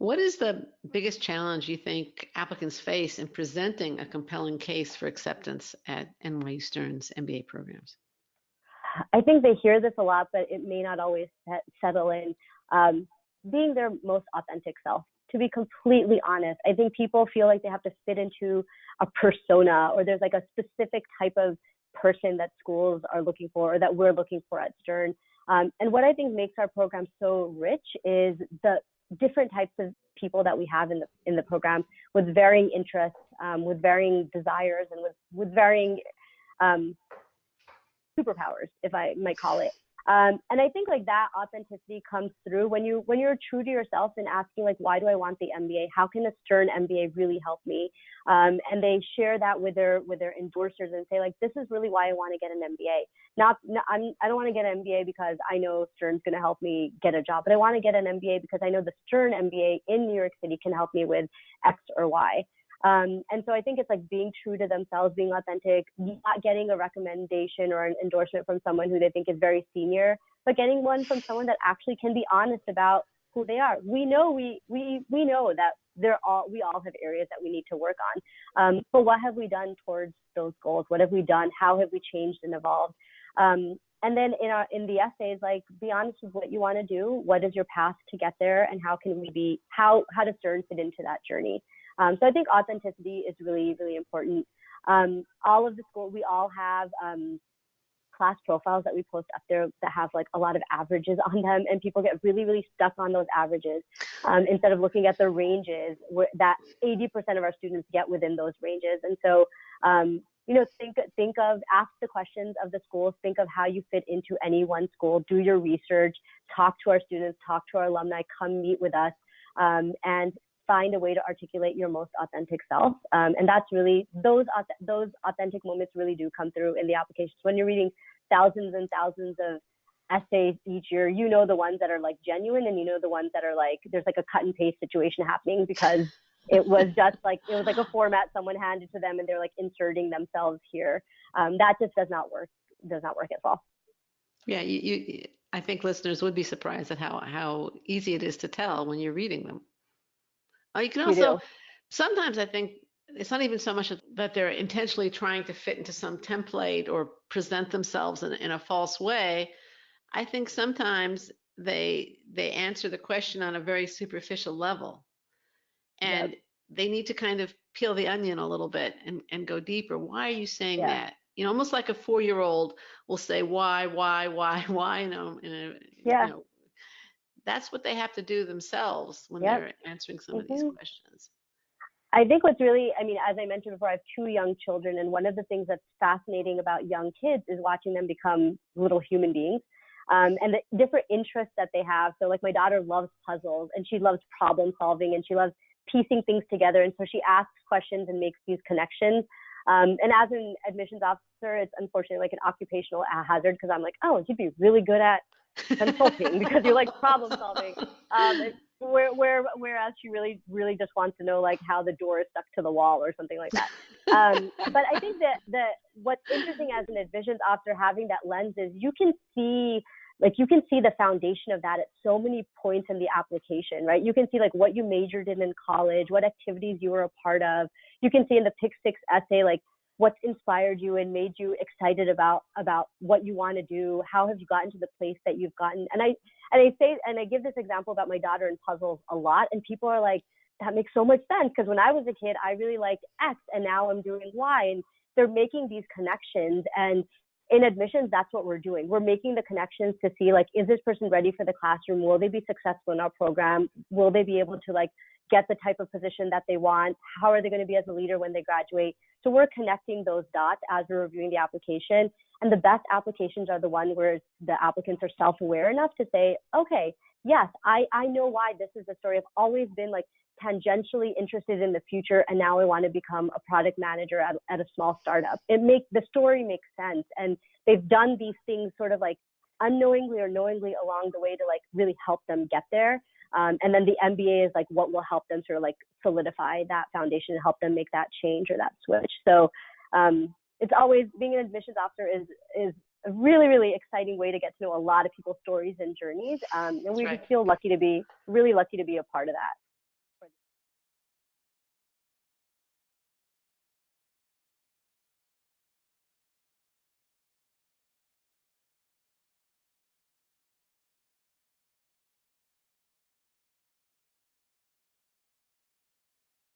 What is the biggest challenge you think applicants face in presenting a compelling case for acceptance at NYU Stern's MBA programs? I think they hear this a lot, but it may not always settle in. Being their most authentic self. To be completely honest, I think people feel like they have to fit into a persona, or there's like a specific type of person that schools are looking for, or that we're looking for at Stern. And what I think makes our program so rich is the different types of people that we have in the program, with varying interests, with varying desires, and with varying superpowers, if I might call it. And I think like that authenticity comes through when you're true to yourself and asking like, why do I want the MBA? How can a Stern MBA really help me? And they share that with their endorsers and say like, this is really why I want to get an MBA. I don't want to get an MBA because I know Stern's going to help me get a job, but I want to get an MBA because I know the Stern MBA in New York City can help me with X or Y. And so I think it's like being true to themselves, being authentic, not getting a recommendation or an endorsement from someone who they think is very senior, but getting one from someone that actually can be honest about who they are. We know we know that we all have areas that we need to work on. But what have we done towards those goals? What have we done? How have we changed and evolved? And then in the essays, like, be honest with what you want to do. What is your path to get there, and how does Stern fit into that journey? So I think authenticity is really, really important. All of the school, we all have class profiles that we post up there that have like a lot of averages on them, and people get really, really stuck on those averages instead of looking at the ranges that 80% of our students get within those ranges. And so, ask the questions of the schools, think of how you fit into any one school, do your research, talk to our students, talk to our alumni, come meet with us, and find a way to articulate your most authentic self. And that's really, those authentic moments really do come through in the applications. When you're reading thousands and thousands of essays each year, you know the ones that are like genuine, and you know the ones that are like, there's like a cut and paste situation happening because it was like a format someone handed to them and they're like inserting themselves here. That just does not work at all. Yeah, I think listeners would be surprised at how easy it is to tell when you're reading them. You can also, sometimes I think it's not even so much that they're intentionally trying to fit into some template or present themselves in a false way. I think sometimes they answer the question on a very superficial level, and they need to kind of peel the onion a little bit and go deeper. Why are you saying that? You know, almost like a 4-year-old will say why, that's what they have to do themselves when they're answering some of these questions. I think what's really, as I mentioned before, I have 2 young children, and one of the things that's fascinating about young kids is watching them become little human beings, and the different interests that they have. So like my daughter loves puzzles, and she loves problem solving, and she loves piecing things together, and so she asks questions and makes these connections. And as an admissions officer, it's unfortunately like an occupational hazard, because I'm like, oh, you'd be really good at consulting because you like problem solving. Whereas she really, really just wants to know like how the door is stuck to the wall or something like that. But I think that what's interesting as an admissions officer having that lens is you can see the foundation of that at so many points in the application, right? You can see like what you majored in college, what activities you were a part of. You can see in the Pick 6 essay, like what's inspired you and made you excited about what you want to do. How have you gotten to the place that you've gotten? And I give this example about my daughter in puzzles a lot, and people are like, that makes so much sense, because when I was a kid, I really liked X, and now I'm doing Y. And they're making these connections, and in admissions, that's what we're doing. We're making the connections to see, like, is this person ready for the classroom? Will they be successful in our program? Will they be able to, like, get the type of position that they want? How are they going to be as a leader when they graduate? So we're connecting those dots as we're reviewing the application. And the best applications are the ones where the applicants are self-aware enough to say, okay, yes, I know why this is the story. I've always been, like, tangentially interested in the future, and now I want to become a product manager at a small startup. The story makes sense, and they've done these things sort of like unknowingly or knowingly along the way to like really help them get there. And then the MBA is like what will help them sort of like solidify that foundation and help them make that change or that switch. So it's always, being an admissions officer is a really, really exciting way to get to know a lot of people's stories and journeys. And we just feel really lucky to be a part of that.